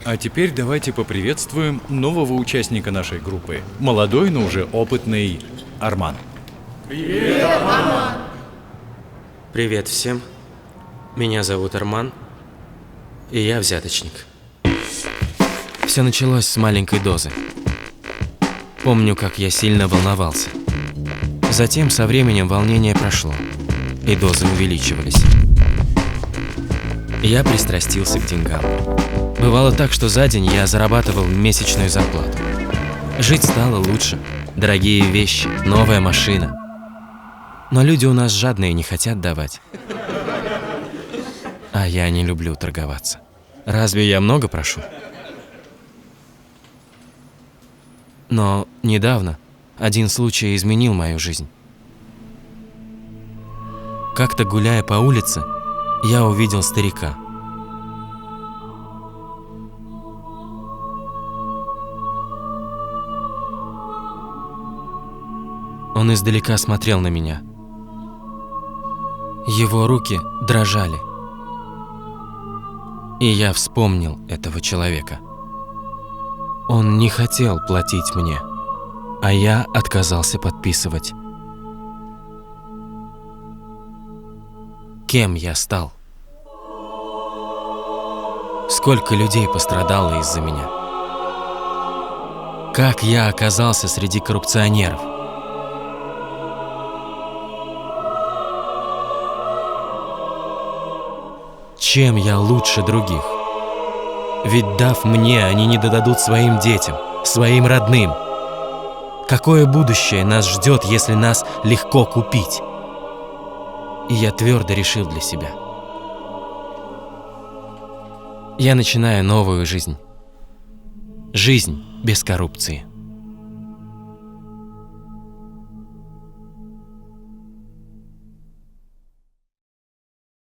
А теперь давайте поприветствуем нового участника нашей группы. Молодой, но уже опытный Арман. Привет, Арман! Привет всем. Меня зовут Арман, и я взяточник. Все началось с маленькой дозы. Помню, как я сильно волновался. Затем со временем волнение прошло, и дозы увеличивались. Я пристрастился к деньгам. Бывало так, что за день я зарабатывал месячную зарплату. Жить стало лучше. Дорогие вещи, новая машина. Но люди у нас жадные, не хотят давать. А я не люблю торговаться. Разве я много прошу? Но недавно один случай изменил мою жизнь. Как-то гуляя по улице, я увидел старика. Он издалека смотрел на меня. Его руки дрожали. И я вспомнил этого человека. Он не хотел платить мне, а я отказался подписывать. Кем я стал? Сколько людей пострадало из-за меня? Как я оказался среди коррупционеров? Чем я лучше других? Ведь дав мне, они не додадут своим детям, своим родным. Какое будущее нас ждет, если нас легко купить? И я твердо решил для себя. Я начинаю новую жизнь. Жизнь без коррупции.